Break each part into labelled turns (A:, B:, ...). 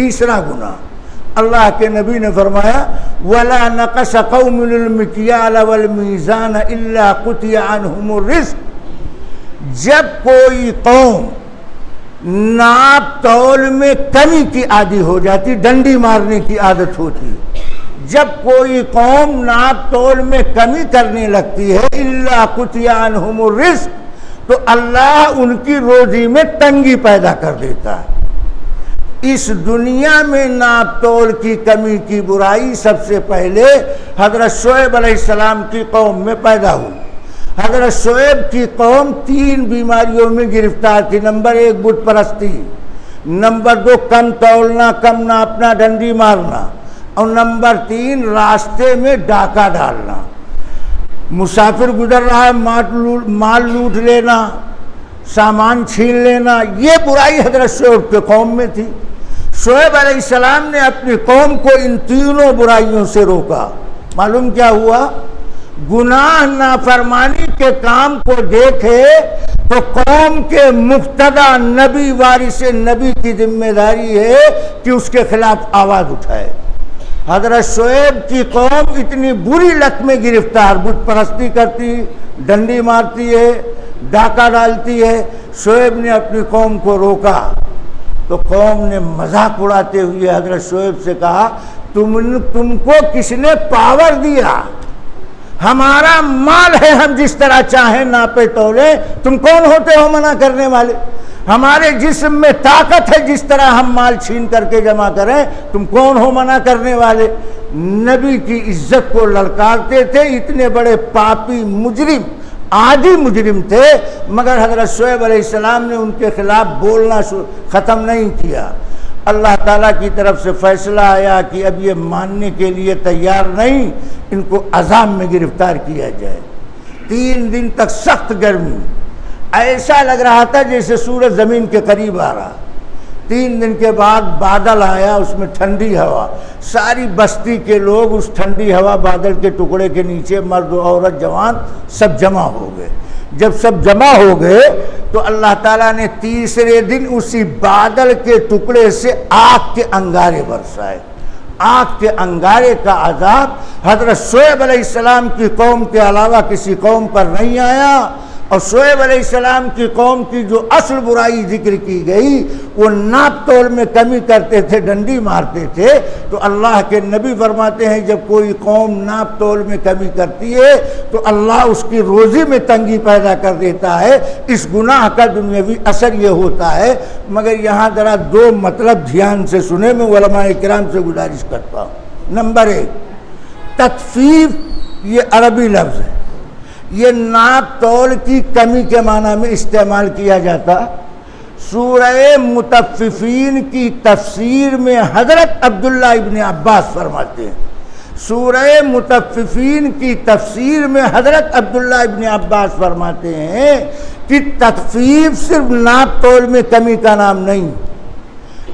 A: تیسرا گناہ اللہ کے نبی نے فرمایا وَلَا نَقَصَ قَوْمٌ الْمِكْيَالَ وَالْمِيزَانَ إِلَّا قُطِعَ عَنْهُمُ الرِّزْقُ، جب کوئی قوم ناپ تول میں کمی کی عادی ہو جاتی، ڈنڈی مارنے کی عادت ہوتی، جب کوئی قوم ناپ تول میں کمی کرنے لگتی ہے إِلَّا قُطِعَ عَنْهُمُ الرِّزْقُ، تو اللہ ان کی روزی میں تنگی پیدا کر دیتا ہے۔ اس دنیا میں ناپ تول کی کمی کی برائی سب سے پہلے حضرت شعیب علیہ السلام کی قوم میں پیدا ہوئی۔ حضرت شعیب کی قوم 3 بیماریوں میں گرفتار تھی۔ نمبر 1 بت پرستی، نمبر 2 کم تولنا، کم ناپنا، ڈنڈی مارنا، اور نمبر 3 راستے میں ڈاکہ ڈالنا، مسافر گزر رہا ہے مال لوٹ لینا، سامان چھین لینا، یہ برائی حضرت شعیب کے قوم میں تھی۔ شعیب علیہ السلام نے اپنی قوم کو ان تینوں برائیوں سے روکا۔ معلوم کیا ہوا؟ گناہ نافرمانی کے کام کو دیکھے تو قوم کے مقتدی نبی وارث نبی کی ذمہ داری ہے کہ اس کے خلاف آواز اٹھائے۔ حضرت شعیب کی قوم اتنی بری لت میں گرفتار، بت پرستی کرتی، ڈنڈی مارتی ہے، ڈاکہ ڈالتی ہے۔ شعیب نے اپنی قوم کو روکا تو قوم نے مذاق اڑاتے ہوئے حضرت شعیب سے کہا تم کو کس نے پاور دیا؟ ہمارا مال ہے، ہم جس طرح چاہیں ناپے تولیں، تم کون ہوتے ہو منع کرنے والے؟ ہمارے جسم میں طاقت ہے، جس طرح ہم مال چھین کر کے جمع کریں، تم کون ہو منع کرنے والے؟ نبی کی عزت کو للکارتے تھے، اتنے بڑے پاپی مجرم، عادی مجرم تھے، مگر حضرت شعیب علیہ السلام نے ان کے خلاف بولنا ختم نہیں کیا۔ اللہ تعالیٰ کی طرف سے فیصلہ آیا کہ اب یہ ماننے کے لیے تیار نہیں، ان کو عذاب میں گرفتار کیا جائے۔ 3 دن تک سخت گرمی، ایسا لگ رہا تھا جیسے سورج زمین کے قریب آ رہا۔ 3 دن کے بعد بادل آیا، اس میں ٹھنڈی ہوا، ساری بستی کے لوگ اس ٹھنڈی ہوا بادل کے ٹکڑے کے نیچے، مرد و عورت جوان سب جمع ہو گئے۔ جب سب جمع ہو گئے تو اللہ تعالیٰ نے تیسرے دن اسی بادل کے ٹکڑے سے آگ کے انگارے برسائے۔ آگ کے انگارے کا عذاب حضرت شعیب علیہ السلام کی قوم کے علاوہ کسی قوم پر نہیں آیا، اور شعیب علیہ السلام کی قوم کی جو اصل برائی ذکر کی گئی وہ ناپ تول میں کمی کرتے تھے، ڈنڈی مارتے تھے۔ تو اللہ کے نبی فرماتے ہیں جب کوئی قوم ناپ تول میں کمی کرتی ہے تو اللہ اس کی روزی میں تنگی پیدا کر دیتا ہے۔ اس گناہ کا دنیاوی اثر یہ ہوتا ہے، مگر یہاں ذرا 2 مطلب دھیان سے سنیں، میں علماء کرام سے گزارش کرتا ہوں۔ نمبر 1 تطفیف، یہ عربی لفظ ہے، یہ ناپ تول کی کمی کے معنی میں استعمال کیا جاتا۔ سورہ مطففین کی تفسیر میں حضرت عبداللہ ابن عباس فرماتے ہیں، سورہ مطففین کی تفسیر میں حضرت عبداللہ ابن عباس فرماتے ہیں کہ تخفیف صرف ناپ تول میں کمی کا نام نہیں،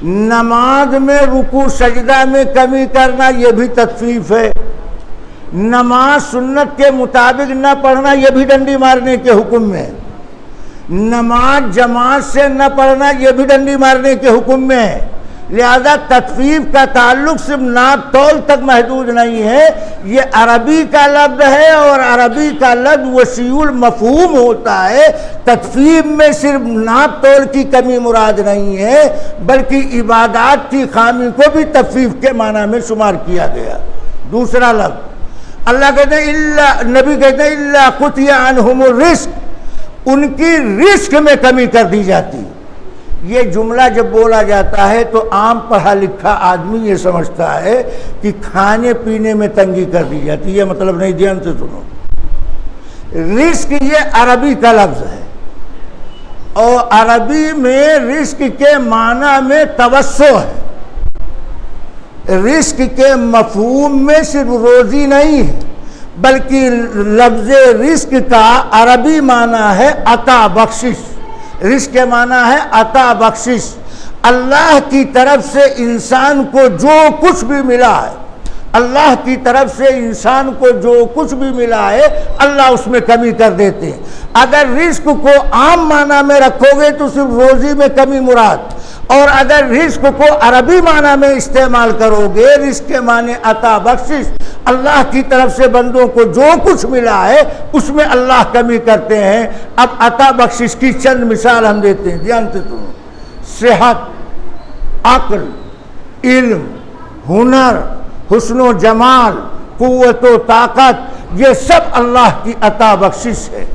A: نماز میں رکوع سجدہ میں کمی کرنا یہ بھی تخفیف ہے، نماز سنت کے مطابق نہ پڑھنا یہ بھی ڈنڈی مارنے کے حکم میں ہے، نماز جماعت سے نہ پڑھنا یہ بھی ڈنڈی مارنے کے حکم میں ہے۔ لہذا تخفیف کا تعلق صرف ناپ تول تک محدود نہیں ہے، یہ عربی کا لفظ ہے اور عربی کا لفظ وسیع المفہوم ہوتا ہے۔ تخفیف میں صرف ناپ تول کی کمی مراد نہیں ہے بلکہ عبادات کی خامی کو بھی تخفیف کے معنی میں شمار کیا گیا۔ دوسرا لفظ اللہ کہتے ہیں نبی کہتے ہیں الا قطع عنہم الرزق، ان کی رزق میں کمی کر دی جاتی۔ یہ جملہ جب بولا جاتا ہے تو عام پڑھا لکھا آدمی یہ سمجھتا ہے کہ کھانے پینے میں تنگی کر دی جاتی، یہ مطلب نہیں، دھیان سے سنو۔ رزق یہ عربی کا لفظ ہے اور عربی میں رزق کے معنی میں توسع ہے۔ رزق کے مفہوم میں صرف روزی نہیں ہے بلکہ لفظ رزق کا عربی معنی ہے عطا، بخشش۔ رزق کے معنی ہے عطا، بخشش۔ اللہ کی طرف سے انسان کو جو کچھ بھی ملا ہے، اللہ کی طرف سے انسان کو جو کچھ بھی ملا ہے اللہ اس میں کمی کر دیتے ہیں۔ اگر رزق کو عام معنی میں رکھو گے تو صرف روزی میں کمی مراد، اور اگر رزق کو عربی معنی میں استعمال کرو گے، رزق کے معنی عطا بخشش، اللہ کی طرف سے بندوں کو جو کچھ ملا ہے اس میں اللہ کمی کرتے ہیں۔ اب عطا بخشش کی چند مثال ہم دیتے ہیں، دھیان سے سنو۔ صحت، عقل، علم، ہنر، حسن و جمال، قوت و طاقت، یہ سب اللہ کی عطا بخشش ہے۔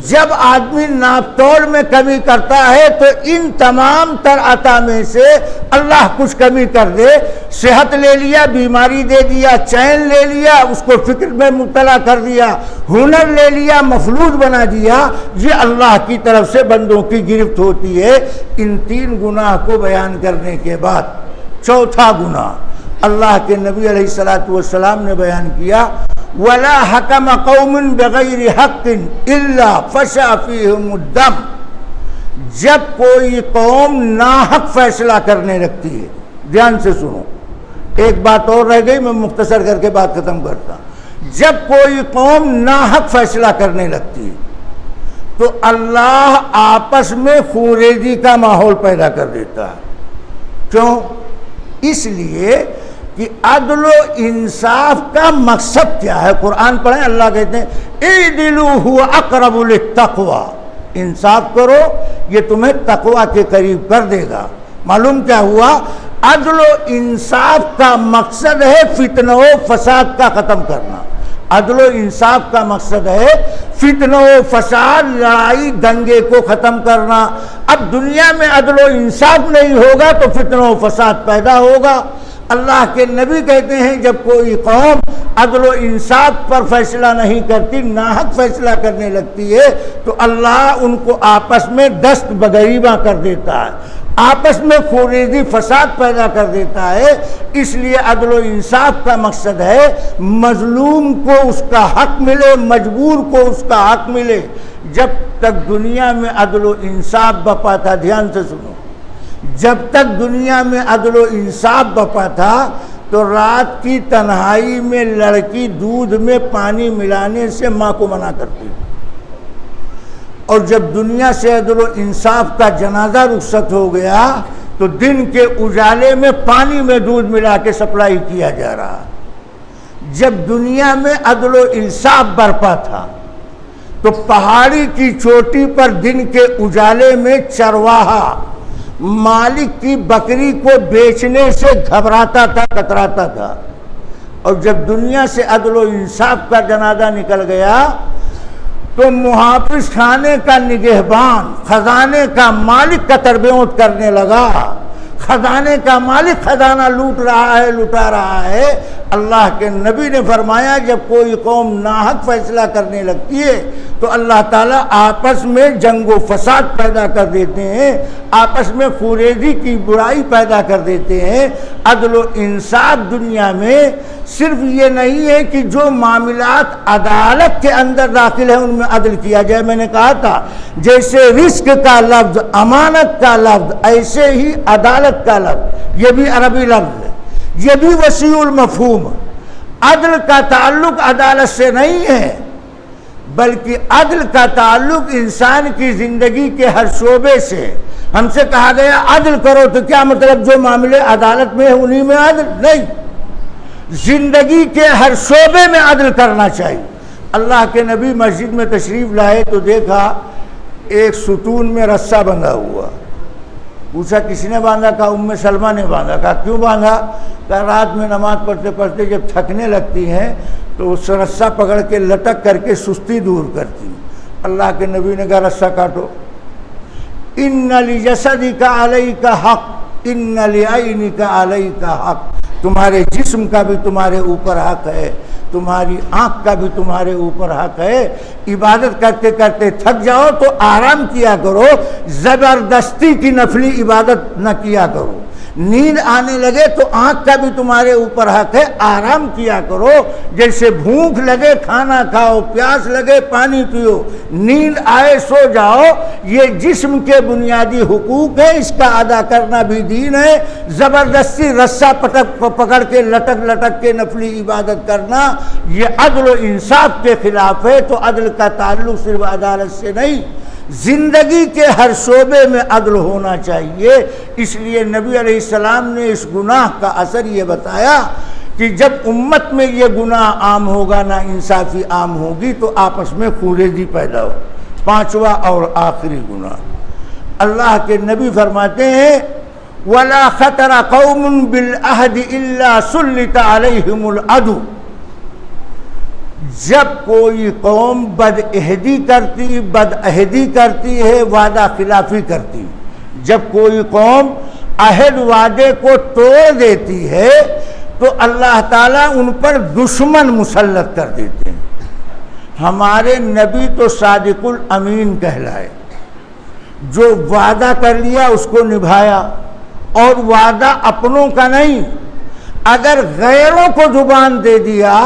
A: جب آدمی ناپ تول میں کمی کرتا ہے تو ان تمام تر عطا میں سے اللہ کچھ کمی کر دے، صحت لے لیا، بیماری دے دیا، چین لے لیا، اس کو فکر میں مبتلا کر دیا، ہنر لے لیا، مفلوج بنا دیا، یہ اللہ کی طرف سے بندوں کی گرفت ہوتی ہے۔ ان تین گناہ کو بیان کرنے کے بعد چوتھا گناہ اللہ کے نبی علیہ الصلوۃ والسلام نے بیان کیا، وَلَا حَكَمَ قَوْمٌ بِغَيْرِ حَقٍّ إِلَّا فَشَا فِيهِمُ الدَّمُ۔ جب کوئی قوم ناحق فیصلہ کرنے لگتی ہے، دھیان سے سنو، ایک بات اور رہ گئی، میں مختصر کر کے بات ختم کرتا ہوں۔ جب کوئی قوم ناحق فیصلہ کرنے لگتی ہے تو اللہ آپس میں خونریزی کا ماحول پیدا کر دیتا ہے۔ کیوں؟ اس لیے کہ عدل و انصاف کا مقصد کیا ہے؟ قرآن پڑھیں، اللہ کہتے ہیں اعدلوا هو اقرب للتقوی، انصاف کرو یہ تمہیں تقوی کے قریب کر دے گا۔ معلوم کیا ہوا؟ عدل و انصاف کا مقصد ہے فتنہ و فساد کا ختم کرنا۔ عدل و انصاف کا مقصد ہے فتنہ و فساد، لڑائی دنگے کو ختم کرنا۔ اب دنیا میں عدل و انصاف نہیں ہوگا تو فتنہ و فساد پیدا ہوگا۔ اللہ کے نبی کہتے ہیں جب کوئی قوم عدل و انصاف پر فیصلہ نہیں کرتی، ناحق فیصلہ کرنے لگتی ہے تو اللہ ان کو آپس میں دست بگریباں کر دیتا ہے، آپس میں خونریزی فساد پیدا کر دیتا ہے۔ اس لیے عدل و انصاف کا مقصد ہے مظلوم کو اس کا حق ملے، مجبور کو اس کا حق ملے۔ جب تک دنیا میں عدل و انصاف بپا تھا، دھیان سے سنو، جب تک دنیا میں عدل و انصاف بپا تھا تو رات کی تنہائی میں لڑکی دودھ میں پانی ملانے سے ماں کو منع کرتی تھی، اور جب دنیا سے عدل و انصاف کا جنازہ رخصت ہو گیا تو دن کے اجالے میں پانی میں دودھ ملا کے سپلائی کیا جا رہا۔ جب دنیا میں عدل و انصاف برپا تھا تو پہاڑی کی چوٹی پر دن کے اجالے میں چرواہا مالک کی بکری کو بیچنے سے گھبراتا تھا، کتراتا تھا، اور جب دنیا سے عدل و انصاف کا جنازہ نکل گیا تو محافظ خانے کا نگہبان خزانے کا مالک کا تربیت کرنے لگا۔ خزانے کا مالک خزانہ لوٹ رہا ہے، لٹا رہا ہے۔ اللہ کے نبی نے فرمایا جب کوئی قوم ناحق فیصلہ کرنے لگتی ہے تو اللہ تعالیٰ آپس میں جنگ و فساد پیدا کر دیتے ہیں، آپس میں خونریزی کی برائی پیدا کر دیتے ہیں۔ عدل و انصاف دنیا میں صرف یہ نہیں ہے کہ جو معاملات عدالت کے اندر داخل ہیں ان میں عدل کیا جائے۔ میں نے کہا تھا جیسے رزق کا لفظ، امانت کا لفظ، ایسے ہی عدالت کا لفظ، یہ بھی عربی لفظ ہے، یہ بھی وسیع المفہوم۔ عدل کا تعلق عدالت سے نہیں ہے بلکہ عدل کا تعلق انسان کی زندگی کے ہر شعبے سے۔ ہم سے کہا گیا عدل کرو تو کیا مطلب جو معاملے عدالت میں ہیں انہی میں عدل نہیں، زندگی کے ہر شعبے میں عدل کرنا چاہیے۔ اللہ کے نبی مسجد میں تشریف لائے تو دیکھا ایک ستون میں رسہ بندھا ہوا۔ پوچھا کس نے باندھا؟ کہا ام سلمہ نے باندھا۔ کہا کیوں باندھا؟ کہا رات میں نماز پڑھتے پڑھتے جب تھکنے لگتی ہیں تو اس رسہ پکڑ کے لٹک کر کے سستی دور کرتی۔ اللہ کے نبی نے کہا رسہ کاٹو۔ ان لجسدک علیک حق، ان لعینک علیک حق، تمہارے جسم کا بھی تمہارے اوپر حق ہے، تمہاری آنکھ کا بھی تمہارے اوپر حق ہے۔ عبادت کرتے کرتے تھک جاؤ تو آرام کیا کرو، زبردستی کی نفلی عبادت نہ کیا کرو۔ نیند آنے لگے تو آنکھ کا بھی تمہارے اوپر حق ہے، آرام کیا کرو۔ جیسے بھوک لگے کھانا کھاؤ، پیاس لگے پانی پیو، نیند آئے سو جاؤ، یہ جسم کے بنیادی حقوق ہیں، اس کا ادا کرنا بھی دین ہے۔ زبردستی رسہ پکڑ کے لٹک لٹک کے نفلی عبادت کرنا یہ عدل و انصاف کے خلاف ہے۔ تو عدل کا تعلق صرف عدالت سے نہیں، زندگی کے ہر شعبے میں عدل ہونا چاہیے۔ اس لیے نبی علیہ السلام نے اس گناہ کا اثر یہ بتایا کہ جب امت میں یہ گناہ عام ہوگا، نا انصافی عام ہوگی، تو آپس میں خونریزی پیدا ہو۔ پانچواں اور آخری گناہ، اللہ کے نبی فرماتے ہیں وَلَا خَطَرَ قَوْمٌ بِالْعَهْدِ إِلَّا سُلِّطَ عَلَيْهِمُ الْعَدُوُ، جب کوئی قوم بد عہدی کرتی ہے، وعدہ خلافی کرتی، جب کوئی قوم عہد وعدے کو توڑ دیتی ہے تو اللہ تعالیٰ ان پر دشمن مسلط کر دیتے ہیں۔ ہمارے نبی تو صادق الامین کہلائے، جو وعدہ کر لیا اس کو نبھایا، اور وعدہ اپنوں کا نہیں، اگر غیروں کو زبان دے دیا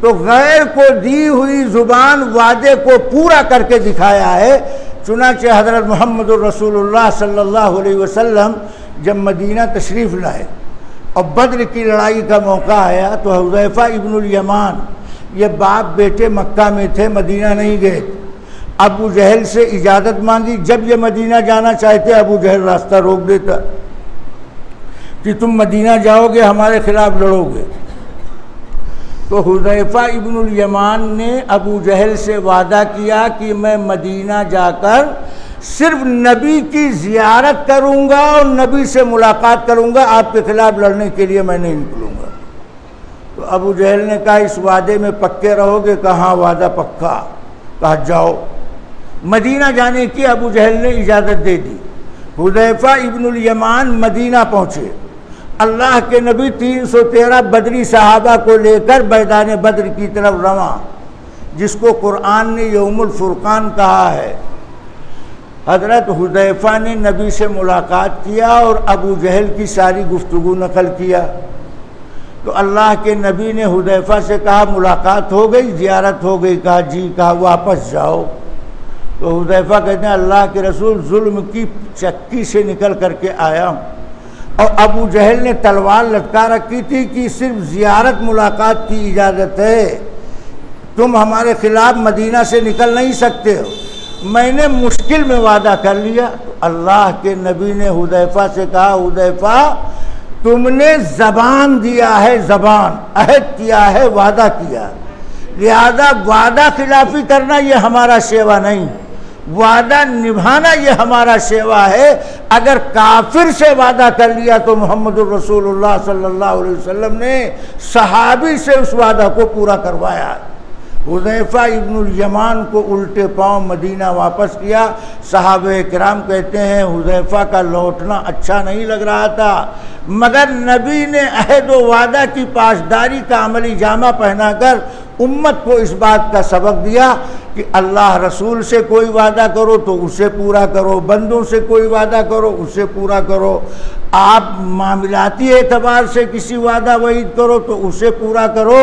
A: تو غیر کو دی ہوئی زبان وعدے کو پورا کر کے دکھایا ہے۔ چنانچہ حضرت محمد الرسول اللہ صلی اللہ علیہ وسلم جب مدینہ تشریف لائے اور بدر کی لڑائی کا موقع آیا تو حذیفہ ابن الیمان، یہ باپ بیٹے مکہ میں تھے، مدینہ نہیں گئے، ابو جہل سے اجازت مانگی۔ جب یہ مدینہ جانا چاہتے ابو جہل راستہ روک دیتا کہ تم مدینہ جاؤ گے ہمارے خلاف لڑو گے، تو حذیفہ ابن الیمان نے ابو جہل سے وعدہ کیا کہ میں مدینہ جا کر صرف نبی کی زیارت کروں گا اور نبی سے ملاقات کروں گا، آپ کے خلاف لڑنے کے لیے میں نہیں نکلوں گا۔ تو ابو جہل نے کہا اس وعدے میں پکے رہو گے؟ کہا وعدہ پکا۔ کہا جاؤ۔ مدینہ جانے کی ابو جہل نے اجازت دے دی۔ حذیفہ ابن الیمان مدینہ پہنچے، اللہ کے نبی 313 بدری صحابہ کو لے کر میدان بدر کی طرف رواں، جس کو قرآن نے یوم الفرقان کہا ہے۔ حضرت حذیفہ نے نبی سے ملاقات کیا اور ابو جہل کی ساری گفتگو نقل کیا۔ تو اللہ کے نبی نے حذیفہ سے کہا ملاقات ہو گئی، زیارت ہو گئی؟ کہا جی۔ کہا واپس جاؤ۔ تو حذیفہ کہتے ہیں اللہ کے رسول ظلم کی چکی سے نکل کر کے آیا ہوں، اور ابو جہل نے تلوار لٹکا رکھی تھی کہ صرف زیارت ملاقات کی اجازت ہے، تم ہمارے خلاف مدینہ سے نکل نہیں سکتے ہو۔ میں نے مشکل میں وعدہ کر لیا۔ تو اللہ کے نبی نے حذیفہ سے کہا حذیفہ تم نے زبان دیا ہے، زبان عہد کیا ہے، وعدہ کیا، لہذا وعدہ خلافی کرنا یہ ہمارا شیوا نہیں، وعدہ نبھانا یہ ہمارا شیوا ہے۔ اگر کافر سے وعدہ کر لیا تو محمد الرسول اللہ صلی اللہ علیہ وسلم نے صحابی سے اس وعدہ کو پورا کروایا۔ حذیفہ ابن الیمان کو الٹے پاؤں مدینہ واپس کیا۔ صحابہ کرام کہتے ہیں حذیفہ کا لوٹنا اچھا نہیں لگ رہا تھا، مگر نبی نے عہد و وعدہ کی پاسداری کا عملی جامہ پہنا کر امت کو اس بات کا سبق دیا کہ اللہ رسول سے کوئی وعدہ کرو تو اسے پورا کرو، بندوں سے کوئی وعدہ کرو اسے پورا کرو، آپ معاملاتی اعتبار سے کسی وعدہ وعید کرو تو اسے پورا کرو۔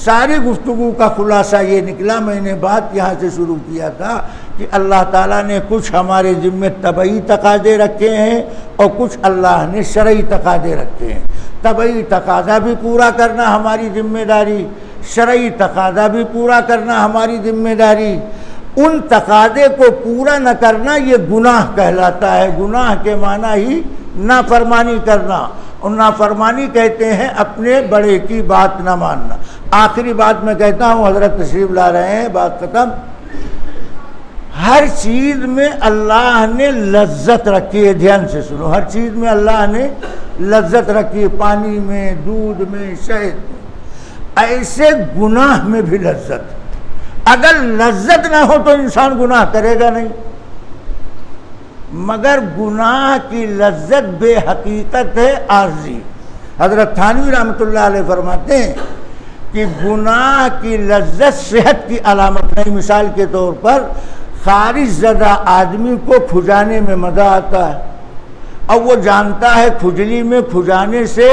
A: ساری گفتگو کا خلاصہ یہ نکلا، میں نے بات یہاں سے شروع کیا تھا کہ اللہ تعالیٰ نے کچھ ہمارے ذمے طبعی تقاضے رکھے ہیں اور کچھ اللہ نے شرعی تقاضے رکھے ہیں۔ طبعی تقاضا بھی پورا کرنا ہماری ذمہ داری، شرعی تقاضا بھی پورا کرنا ہماری ذمہ داری۔ ان تقاضے کو پورا نہ کرنا یہ گناہ کہلاتا ہے۔ گناہ کے معنی ہی نافرمانی کرنا، اور نافرمانی کہتے ہیں اپنے بڑے کی بات نہ ماننا۔ آخری بات میں کہتا ہوں، حضرت تشریف لا رہے ہیں، بات ختم۔ ہر چیز میں اللہ نے لذت رکھی ہے، دھیان سے سنو، ہر چیز میں اللہ نے لذت رکھی ہے، پانی میں، دودھ میں، شہد میں۔ ایسے گناہ میں بھی لذت، اگر لذت نہ ہو تو انسان گناہ کرے گا نہیں، مگر گناہ کی لذت بے حقیقت ہے عارضی۔ حضرت تھانوی رحمۃ اللہ علیہ فرماتے ہیں کہ گناہ کی لذت صحت کی علامت نہیں۔ مثال کے طور پر خارج زدہ آدمی کو کھجانے میں مزہ آتا ہے، اور وہ جانتا ہے کھجلی میں کھجانے سے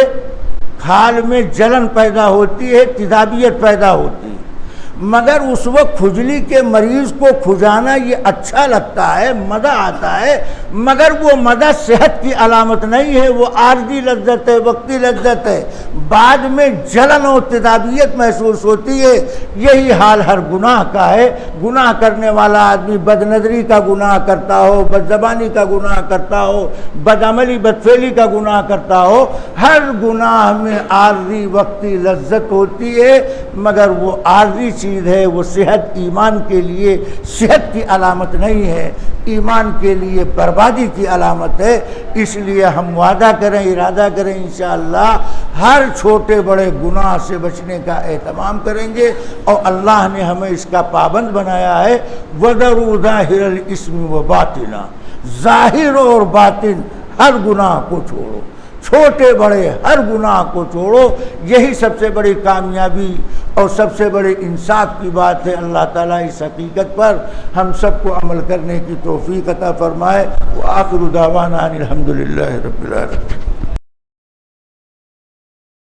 A: کھال میں جلن پیدا ہوتی ہے، تیزابیت پیدا ہوتی ہے، مگر اس وقت کھجلی کے مریض کو کھجانا یہ اچھا لگتا ہے، مزہ آتا ہے، مگر وہ مزہ صحت کی علامت نہیں ہے، وہ عارضی لذت ہے، وقتی لذت ہے، بعد میں جلن اور تذابیت محسوس ہوتی ہے۔ یہی حال ہر گناہ کا ہے۔ گناہ کرنے والا آدمی بد نظری کا گناہ کرتا ہو، بد زبانی کا گناہ کرتا ہو، بد عملی بدفعلی کا گناہ کرتا ہو، ہر گناہ میں عارضی وقتی لذت ہوتی ہے، مگر وہ عارضی چیز ہے، وہ صحت ایمان کے لیے صحت کی علامت نہیں ہے، ایمان کے لیے بربادی کی علامت ہے۔ اس لیے ہم وعدہ کریں، ارادہ کریں، انشاءاللہ ہر چھوٹے بڑے گناہ سے بچنے کا اہتمام کریں گے، اور اللہ نے ہمیں اس کا پابند بنایا ہے۔ وَذَرُوا ظَاهِرَ الْإِثْمِ وَبَاطِنَهُ، ظاہر اور باطن ہر گناہ کو چھوڑو، چھوٹے بڑے ہر گناہ کو چھوڑو۔ یہی سب سے بڑی کامیابی اور سب سے بڑے انصاف کی بات ہے۔ اللہ تعالیٰ اس حقیقت پر ہم سب کو عمل کرنے کی توفیق عطا فرمائے۔ وآخر دعوانا ان الحمد للہ رب العالمین۔